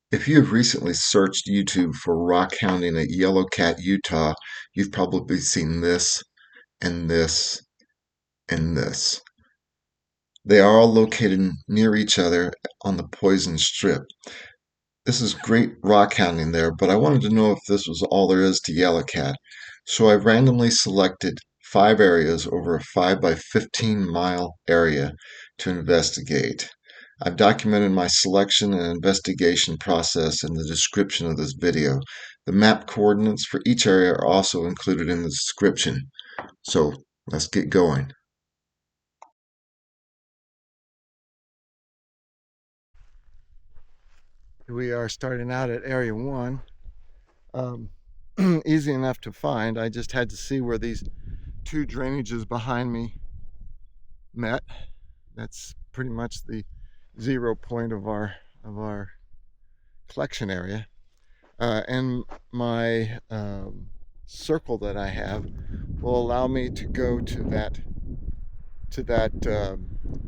If you have recently searched YouTube for rockhounding at Yellow Cat, Utah, you've probably seen this and this and this. They are all located near each other on the Poison Strip. This is great rockhounding there, but I wanted to know if this was all there is to Yellow Cat. So I randomly selected 5 areas over a 5 by 15-mile area to investigate. I've documented my selection and investigation process in the description of this video. The map coordinates for each area are also included in the description. So let's get going. We are starting out at area 1. Easy enough to find. I just had to see where these 2 drainages behind me met. That's pretty much the 0 point of our collection area. And my circle that I have will allow me to go to that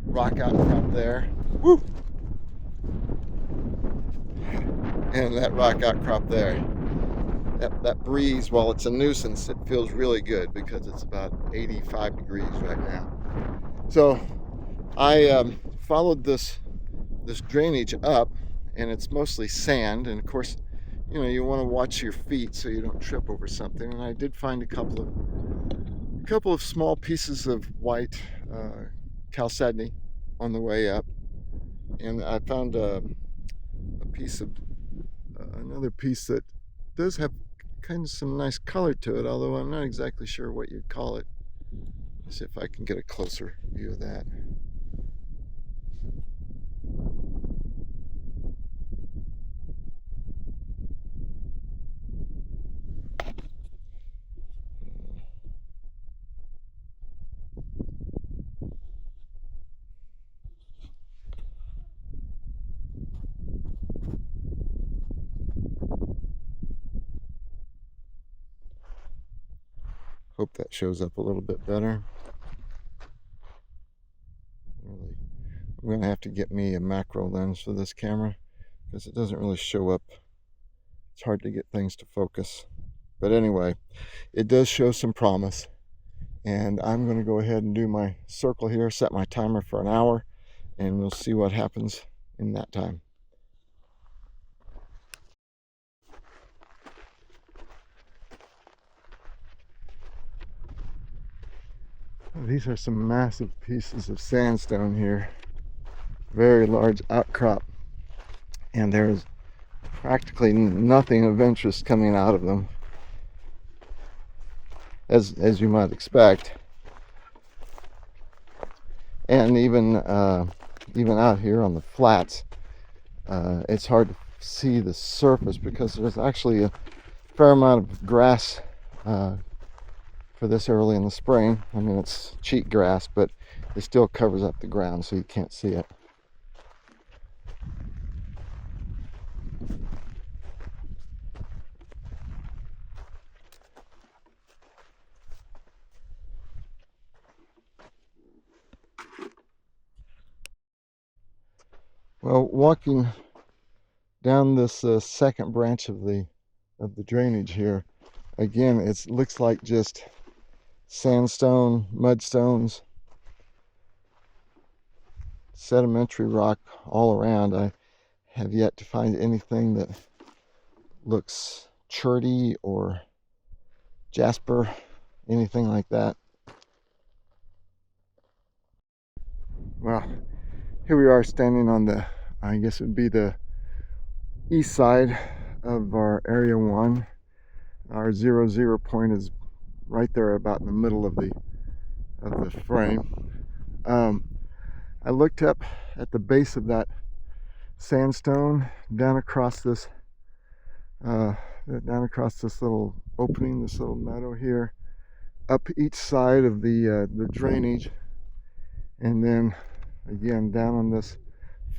rock outcrop there. Woo! And that rock outcrop there. That breeze, while it's a nuisance, it feels really good because it's about 85 degrees right now. So I followed this drainage up, and it's mostly sand. And of course, you want to watch your feet so you don't trip over something. And I did find a couple of small pieces of white chalcedony on the way up, and I found a piece of another piece that does have kind of some nice color to it, although I'm not exactly sure what you'd call it. Let's see if I can get a closer view of that. Hope that shows up a little bit better. I'm going to have to get me a macro lens for this camera because it doesn't really show up. It's hard to get things to focus. But anyway, it does show some promise. And I'm going to go ahead and do my circle here, set my timer for an hour, and we'll see what happens in that time. These are some massive pieces of sandstone here. Very large outcrop. And there's practically nothing of interest coming out of them, as you might expect. And even out here on the flats, it's hard to see the surface because there's actually a fair amount of grass for this early in the spring. I mean, it's cheat grass, but it still covers up the ground so you can't see it. Well, walking down this second branch of the drainage here, again, it looks like just sandstone, mudstones, sedimentary rock all around. I have yet to find anything that looks cherty or jasper, anything like that. Well, here we are standing on the, I guess it would be the east side of our area 1. Our 0 point is right there about in the middle of the frame. I looked up at the base of that sandstone down across this little opening, this little meadow here, up each side of the drainage, and then again down on this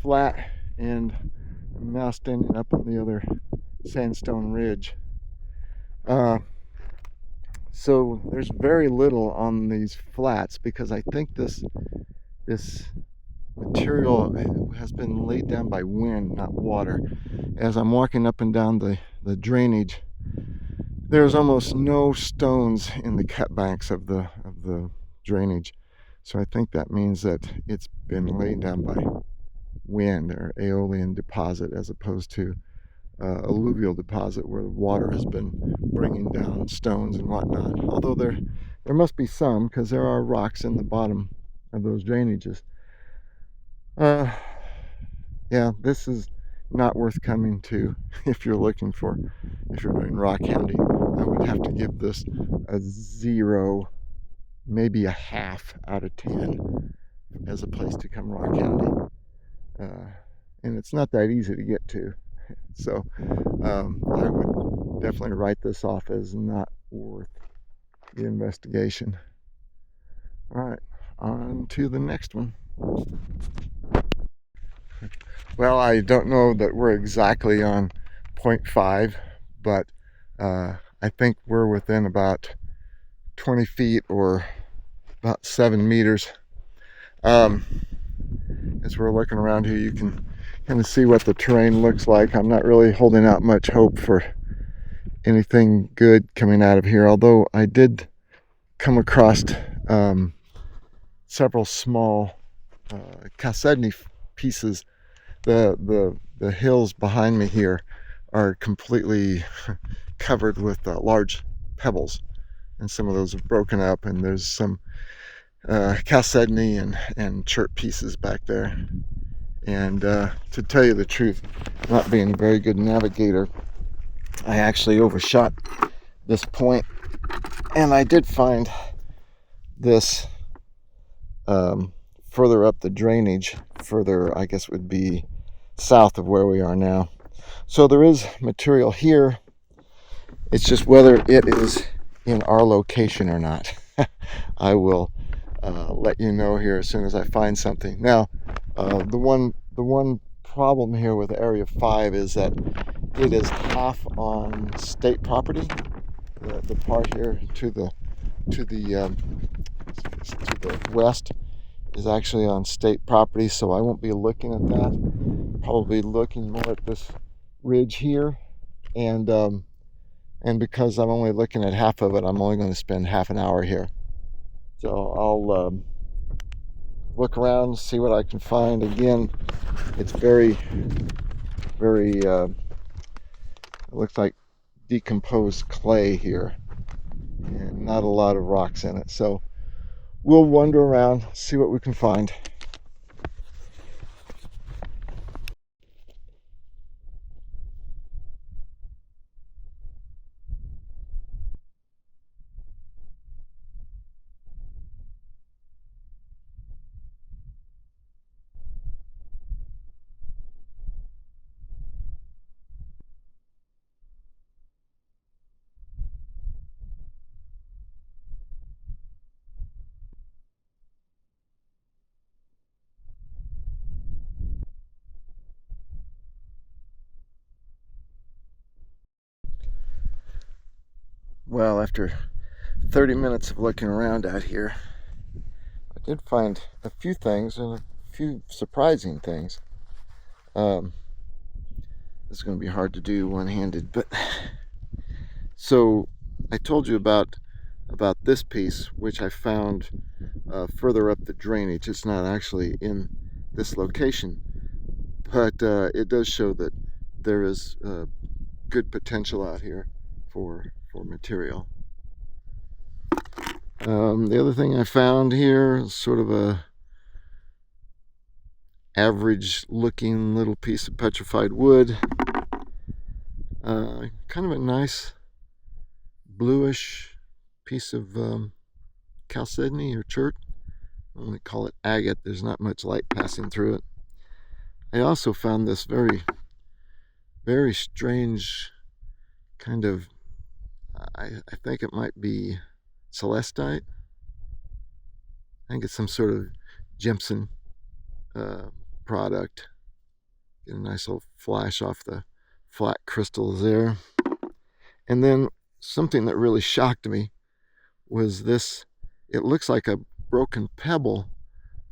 flat, and I'm now standing up on the other sandstone ridge. So there's very little on these flats because I think this material has been laid down by wind, not water. As I'm walking up and down the drainage, there's almost no stones in the cut banks of the drainage. So I think that means that it's been laid down by wind or aeolian deposit as opposed to alluvial deposit where the water has been bringing down stones and whatnot. Although there must be some because there are rocks in the bottom of those drainages. Uh, yeah, this is not worth coming to if you're looking for, if you're doing rock hounding. I would have to give this a 0, maybe a half out of 10 as a place to come rock hounding. And it's not that easy to get to. So I would definitely write this off as not worth the investigation. All right, on to the next one. Well, I don't know that we're exactly on 0.5, but I think we're within about 20 feet or about 7 meters. As we're looking around here, you can kind of see what the terrain looks like. I'm not really holding out much hope for anything good coming out of here, although I did come across several small Chalcedony pieces. The hills behind me here are completely covered with large pebbles, and some of those have broken up, and there's some Chalcedony and chert pieces back there. And to tell you the truth, not being a very good navigator, I actually overshot this point, and I did find this further up the drainage, further I guess would be south of where we are now. So there is material here. It's just whether it is in our location or not. I will let you know here as soon as I find something. Now, the one problem here with Area 5 is that it is half on state property. The part here to the west is actually on state property, so I won't be looking at that. Probably looking more at this ridge here, and because I'm only looking at half of it, I'm only going to spend half an hour here. So I'll look around, see what I can find. Again, it's very, it looks like decomposed clay here, and not a lot of rocks in it. So we'll wander around, see what we can find. Well, after 30 minutes of looking around out here, I did find a few things and a few surprising things. This is going to be hard to do one-handed, but so I told you about this piece, which I found further up the drainage. It's not actually in this location, but it does show that there is good potential out here for material. The other thing I found here is sort of a average looking little piece of petrified wood. Kind of a nice bluish piece of chalcedony or chert. I only call it agate. There's not much light passing through it. I also found this very, very strange kind of, I think it might be celestite. I think it's some sort of gypsum product. Get a nice little flash off the flat crystals there. And then something that really shocked me was this. It looks like a broken pebble,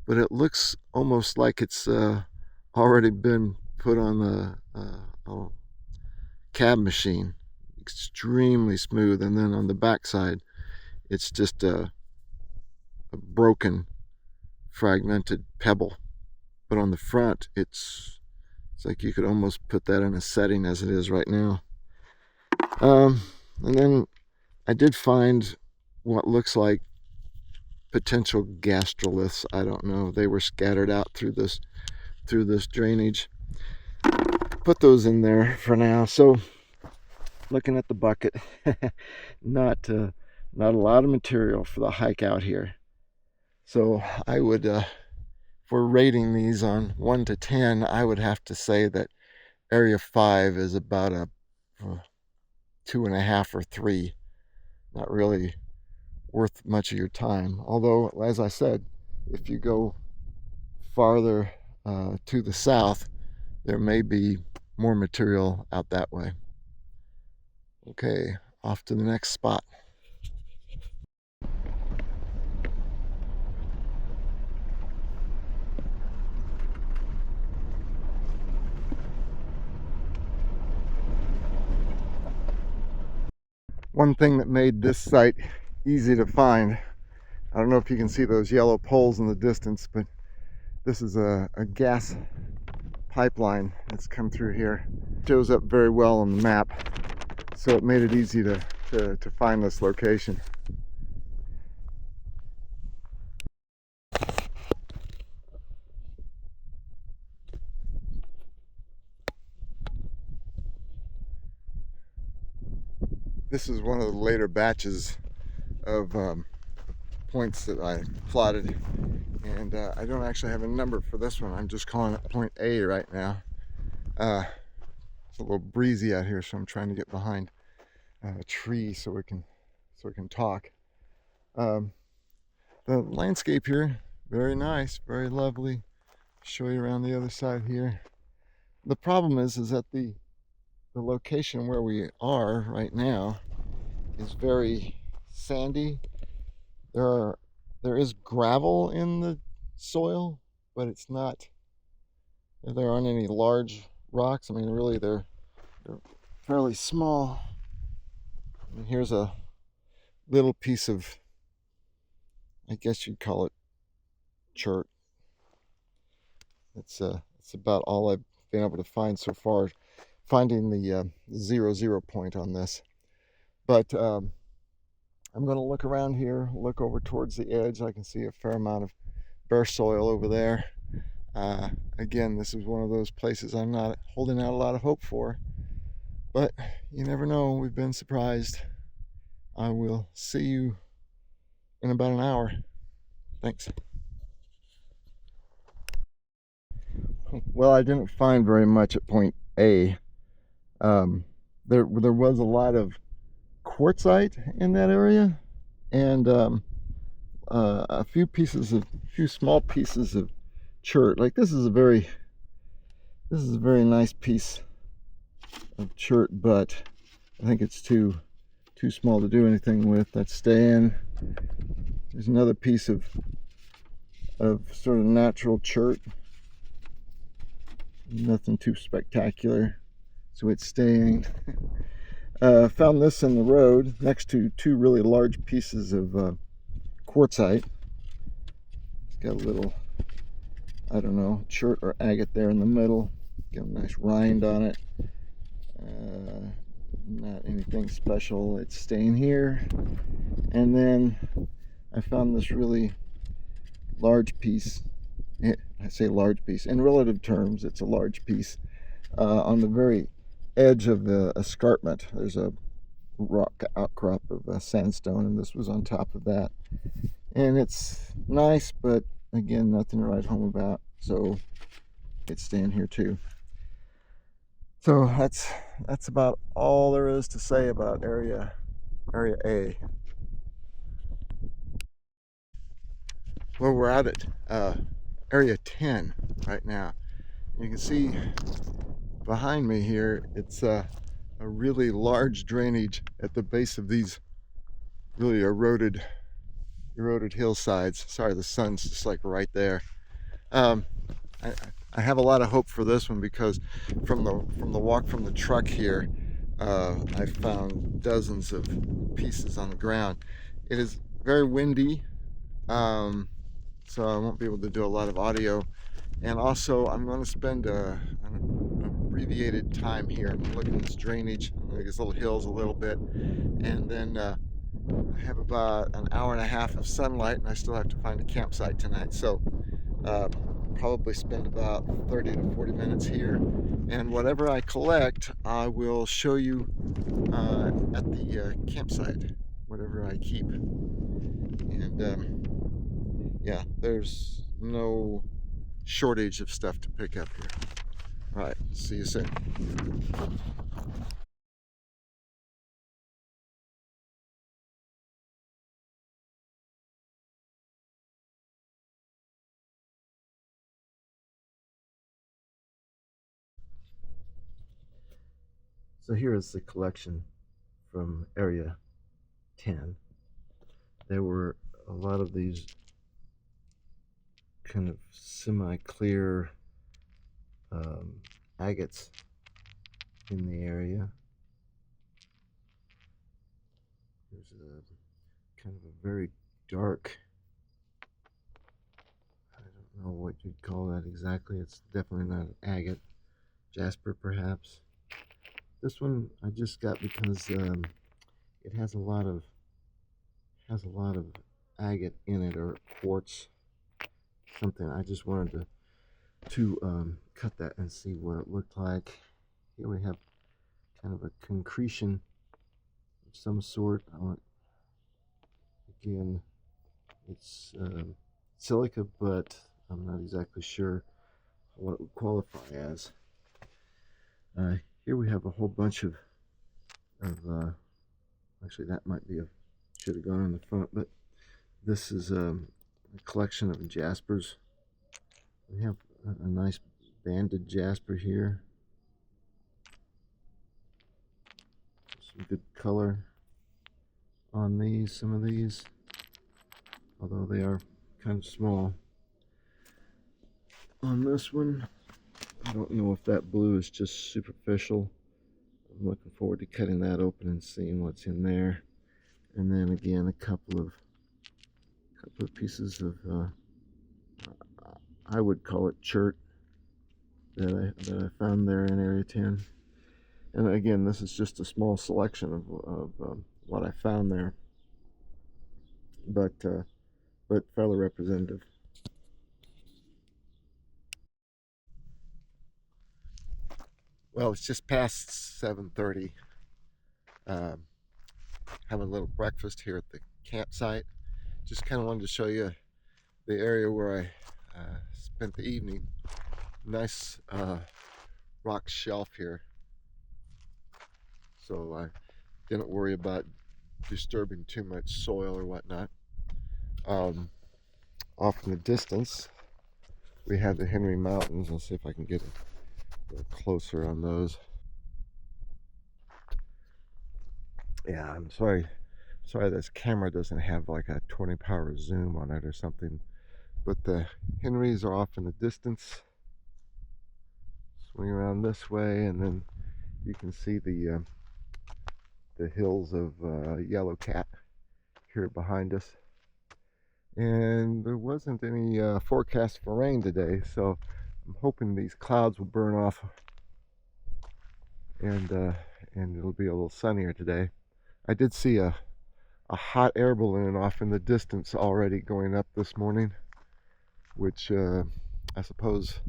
but it looks almost like it's already been put on a cab machine. Extremely smooth, and then on the backside it's just a broken, fragmented pebble. But on the front, it's like you could almost put that in a setting as it is right now. And then I did find what looks like potential gastroliths. I don't know. They were scattered out through this drainage. Put those in there for now. So looking at the bucket, not a lot of material for the hike out here. So I would, if we're rating these on 1 to 10, I would have to say that Area 5 is about a 2.5 or 3. Not really worth much of your time. Although, as I said, if you go farther to the south, there may be more material out that way. Okay, off to the next spot. One thing that made this site easy to find, I don't know if you can see those yellow poles in the distance, but this is a gas pipeline that's come through here. It shows up very well on the map, so it made it easy to find this location. This is one of the later batches of points that I plotted, and I don't actually have a number for this one. I'm just calling it point A right now. It's a little breezy out here, so I'm trying to get behind a tree so we can talk. The landscape here, very nice, very lovely. Show you around the other side here. The problem is that the location where we are right now is very sandy. There is gravel in the soil, but it's not. There aren't any large rocks. I mean, really, they're fairly small. And here's a little piece of, I guess you'd call it chert. It's about all I've been able to find so far, finding the 0 point on this. But I'm going to look around here, look over towards the edge. I can see a fair amount of bare soil over there. Again, this is one of those places I'm not holding out a lot of hope for, but you never know. We've been surprised. I will see you in about an hour. Thanks. Well, I didn't find very much at point A. There was a lot of quartzite in that area, and a few small pieces of chert. Like this is a very nice piece of chert, but I think it's too small to do anything with. That's staying. There's another piece of sort of natural chert. Nothing too spectacular, so it's staying. Found this in the road next to 2 really large pieces of quartzite. It's got a little, I don't know, chert or agate there in the middle. Got a nice rind on it. Not anything special. It's staying here. And then I found this really large piece. I say large piece. In relative terms, it's a large piece. On the very edge of the escarpment, there's a rock outcrop of sandstone, and this was on top of that. And it's nice, but again, nothing to write home about. So it's staying here too. So that's about all there is to say about area A. Well, we're out at area 10 right now. You can see behind me here, it's a really large drainage at the base of these really eroded hillsides. Sorry, the sun's just like right there. Um, I, I have a lot of hope for this one because from the walk from the truck here, I found dozens of pieces on the ground. It is very windy, um, so I won't be able to do a lot of audio. And also, I'm going to spend an abbreviated time here. I'm looking at this drainage, these little hills a little bit, and then I have about an hour and a half of sunlight, and I still have to find a campsite tonight. So uh, probably spend about 30 to 40 minutes here. And whatever I collect, I will show you at the campsite, whatever I keep. And yeah, there's no shortage of stuff to pick up here. All right, see you soon. So here is the collection from Area 10. There were a lot of these kind of semi-clear um, agates in the area. There's a kind of a very dark, I don't know what you'd call that exactly. It's definitely not an agate. Jasper, perhaps. This one I just got because it has a lot of agate in it, or quartz, something. I just wanted to cut that and see what it looked like. Here we have kind of a concretion of some sort. Again, it's silica, but I'm not exactly sure what it would qualify as. Here we have a whole bunch of actually that might be should have gone on the front, but this is a collection of jaspers. We have a nice banded jasper here. Some good color on these, some of these, although they are kind of small. On this one, I don't know if that blue is just superficial. I'm looking forward to cutting that open and seeing what's in there. And then again, a couple of pieces of I would call it chert that I found there in Area 10. And again, this is just a small selection of what I found there, but fairly representative. Well, it's just past 7:30. Um, having a little breakfast here at the campsite. Just kind of wanted to show you the area where I spent the evening. Nice rock shelf here, so I didn't worry about disturbing too much soil or whatnot. Um, Off in the distance, we have the Henry Mountains. I'll see if I can get a little closer on those. Yeah, I'm sorry this camera doesn't have like a 20 power zoom on it or something, but the Henrys are off in the distance. Swing around this way, and then you can see the hills of Yellow Cat here behind us. And there wasn't any forecast for rain today, so I'm hoping these clouds will burn off, and it'll be a little sunnier today. I did see a hot air balloon off in the distance already going up this morning, which I suppose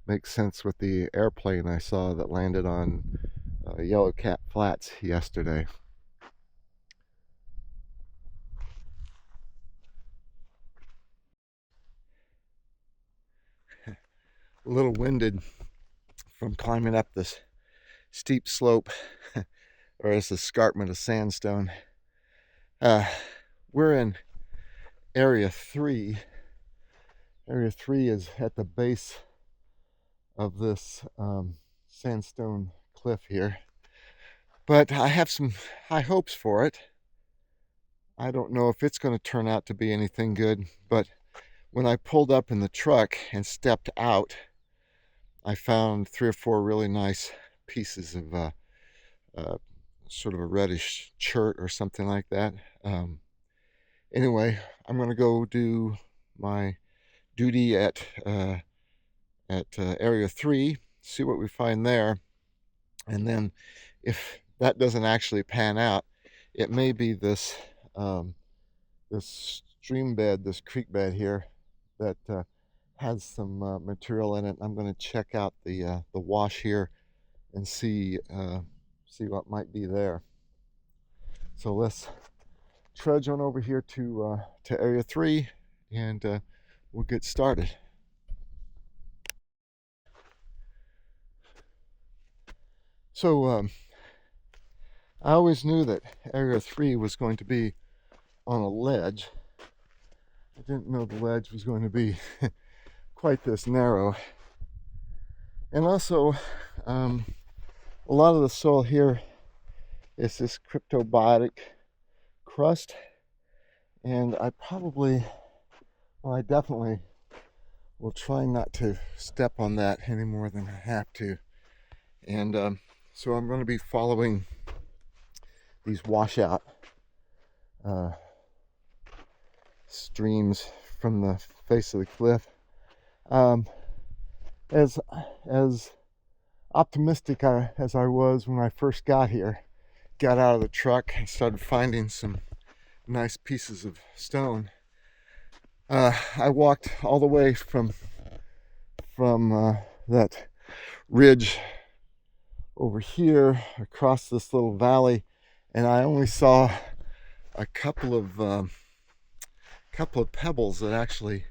makes sense with the airplane I saw that landed on Yellow Cat Flats yesterday. A little winded from climbing up this steep slope, or this escarpment of sandstone. We're in Area 3. Area 3 is at the base of this sandstone cliff here. But I have some high hopes for it. I don't know if it's going to turn out to be anything good, but When I pulled up in the truck and stepped out, I found 3 or 4 really nice pieces of uh, sort of a reddish chert or something like that. Anyway, I'm going to go do my duty at Area 3, see what we find there, and then if that doesn't actually pan out, it may be this stream bed, this creek bed here, that has some material in it. I'm going to check out the wash here and see what might be there. So let's trudge on over here to Area 3, and we'll get started. So I always knew that Area 3 was going to be on a ledge. I didn't know the ledge was going to be quite this narrow. And also, a lot of the soil here is this cryptobiotic crust, and I definitely will try not to step on that any more than I have to. And so I'm going to be following these washout streams from the face of the cliff. As optimistic as I was when I first got here, got out of the truck and started finding some nice pieces of stone, I walked all the way from that ridge over here across this little valley, and I only saw a couple of pebbles that actually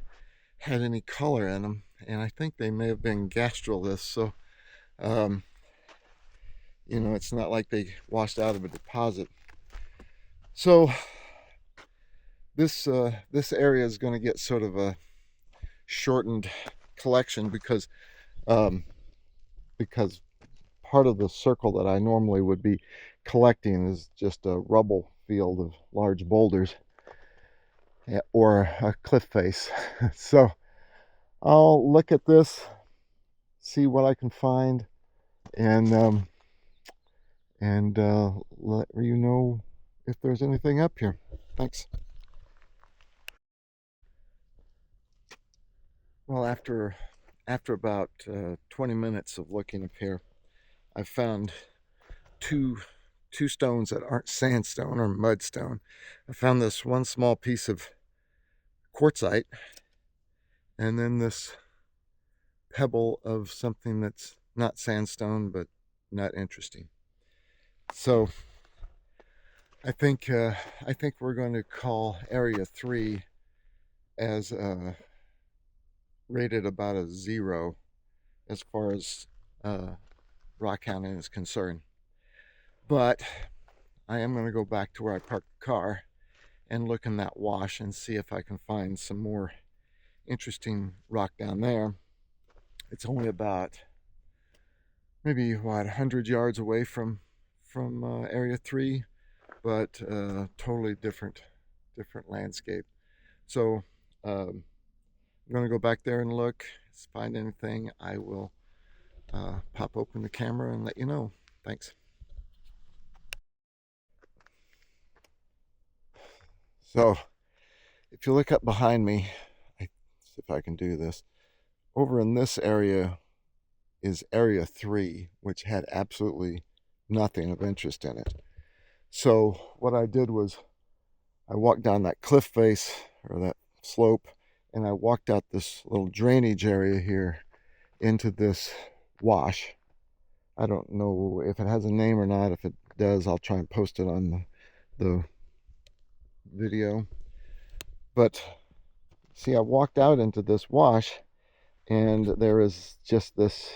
had any color in them, and I think they may have been gastroliths. So it's not like they washed out of a deposit. So this area is going to get sort of a shortened collection because part of the circle that I normally would be collecting is just a rubble field of large boulders or a cliff face. So I'll look at this, see what I can find, and let you know if there's anything up here. Thanks. Well, after about 20 minutes of looking up here, I found two stones that aren't sandstone or mudstone. I found this one small piece of quartzite, and then this pebble of something that's not sandstone but not interesting. So I think we're going to call Area 3 as rated about a 0 as far as rockhounding is concerned. But I am going to go back to where I parked the car and look in that wash and see if I can find some more interesting rock down there. It's only about maybe 100 yards away from Area 3, but totally different landscape. So I'm going to go back there and look. If I find anything, I will pop open the camera and let you know. Thanks. So if you look up behind me, see if I can do this. Over in this area is Area 3, which had absolutely nothing of interest in it. So what I did was I walked down that cliff face or that slope, and I walked out this little drainage area here into this wash. I don't know if it has a name or not. If it does, I'll try and post it on the video. But see, I walked out into this wash, and there is just this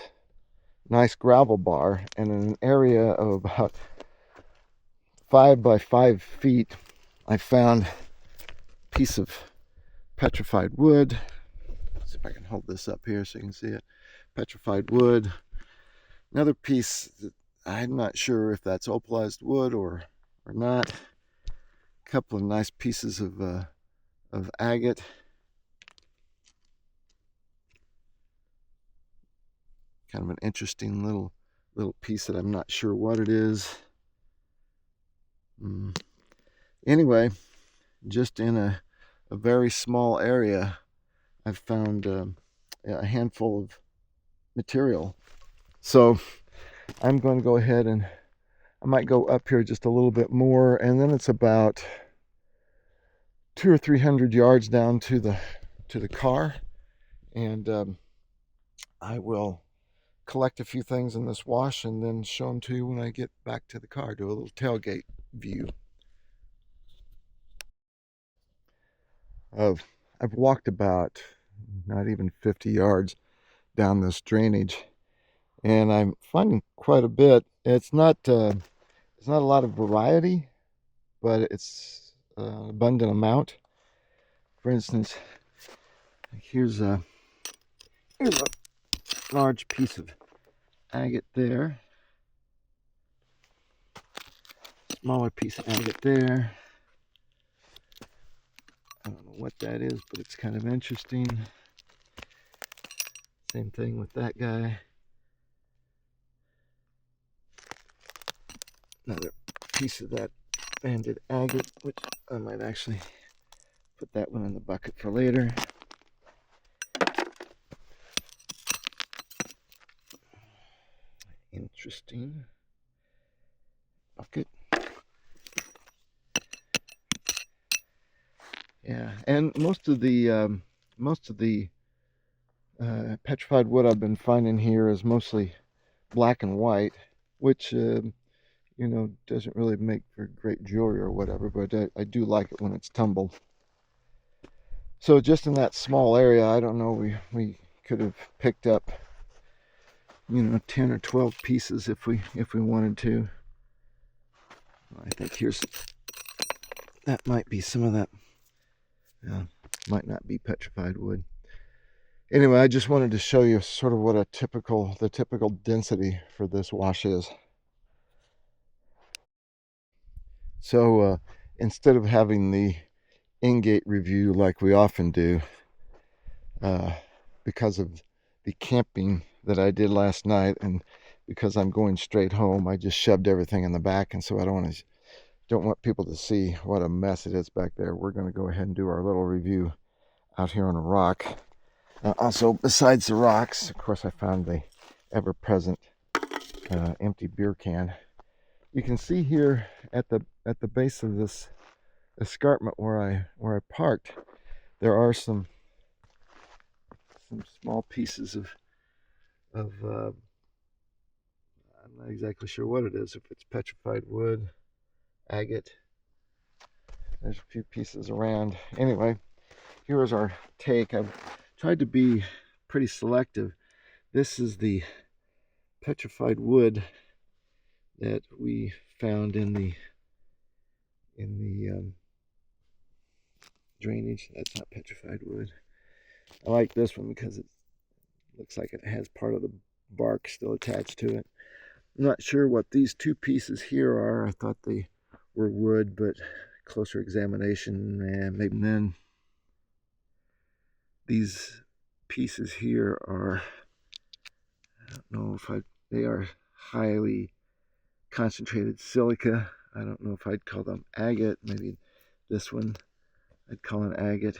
nice gravel bar, and in an area of about 5 by 5 feet, I found a piece of petrified wood. Let's see if I can hold this up here so you can see it. Petrified wood. Another piece that I'm not sure if that's opalized wood or not. A couple of nice pieces of agate. kind of an interesting little piece that I'm not sure what it is. Anyway, just in a very small area, I've found a handful of material. So I'm going to go ahead and I might go up here just a little bit more, and then it's about 200 or 300 yards down to the car, and I will collect a few things in this wash and then show them to you when I get back to the car. Do a little tailgate view. I've walked about not even 50 yards down this drainage, and I'm finding quite a bit. It's not a lot of variety, but it's an abundant amount. For instance, here's a large piece of agate there, smaller piece of agate there. I don't know what that is, but it's kind of interesting. Same thing with that guy. Another piece of that banded agate, which I might actually put that one in the bucket for later. Interesting bucket. Yeah, and most of the petrified wood I've been finding here is mostly black and white, which doesn't really make for great jewelry or whatever, but I do like it when it's tumbled. So just in that small area, I don't know, we could have picked up 10 or 12 pieces if we wanted to. I think that might be some of that. Might not be petrified wood. Anyway, I just wanted to show you sort of what the typical density for this wash is. So instead of having the in-gate review like we often do, because of the camping that I did last night, and because I'm going straight home, I just shoved everything in the back, and so I don't want people to see what a mess it is back there. We're going to go ahead and do our little review out here on a rock. Also, besides the rocks, of course, I found the ever-present empty beer can. You can see here at the base of this escarpment where I parked, there are some small pieces of I'm not exactly sure what it is, if it's petrified wood, agate. There's a few pieces around. Anyway, here is our take. I've tried to be pretty selective. This is the petrified wood that we found in the drainage. That's not petrified wood. I like this one because it looks like it has part of the bark still attached to it. I'm not sure what these two pieces here are. I thought they were wood, but closer examination, maybe. And then these pieces here are, I don't know if they are highly concentrated silica. I don't know if I'd call them agate. Maybe this one I'd call an agate.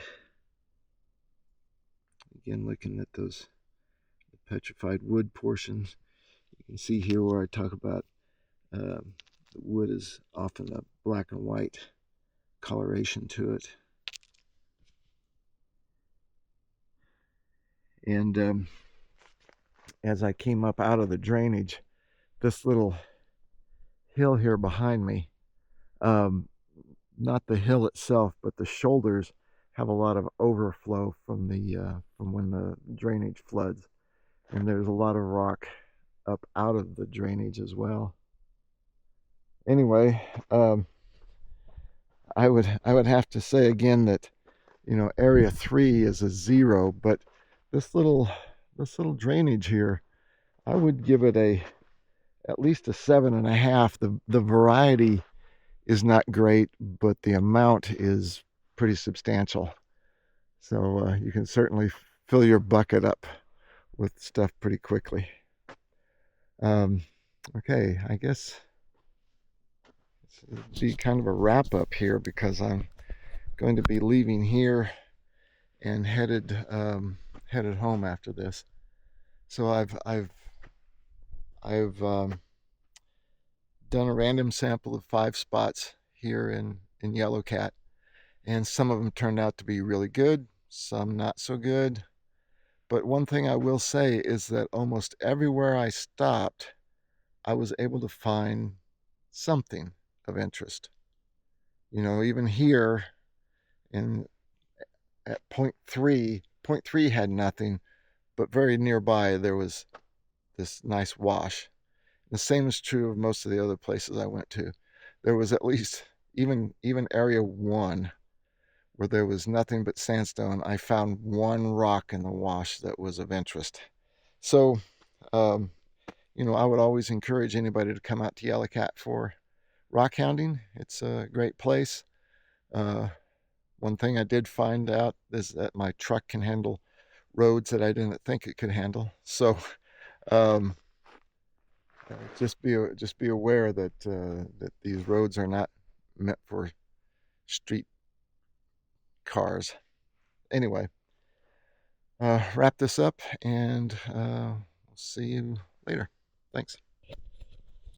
Again, looking at those petrified wood portions, you can see here where I talk about the wood is often a black and white coloration to it. And as I came up out of the drainage, this little hill here behind me, not the hill itself, but the shoulders have a lot of overflow from when the drainage floods, and there's a lot of rock up out of the drainage as well. Anyway, I would have to say again that area 3 is a 0, but this little drainage here, I would give it at least a 7.5. The variety is not great, but the amount is pretty substantial. So you can certainly fill your bucket up with stuff pretty quickly. Um, okay, I guess it'll be kind of a wrap up here because I'm going to be leaving here and headed home after this. So I've done a random sample of 5 spots here in Yellow Cat, and some of them turned out to be really good, some not so good. But one thing I will say is that almost everywhere I stopped, I was able to find something of interest. Even here in at point three had nothing, but very nearby there was this nice wash. The same is true of most of the other places I went to. There was at least even area one where there was nothing but sandstone. I found one rock in the wash that was of interest. So, um, I would always encourage anybody to come out to Yellow Cat for rock hounding. It's a great place. Uh, One thing I did find out is that my truck can handle roads that I didn't think it could handle. So, um, just be aware that these roads are not meant for street cars. Anyway, wrap this up, and we'll see you later. Thanks.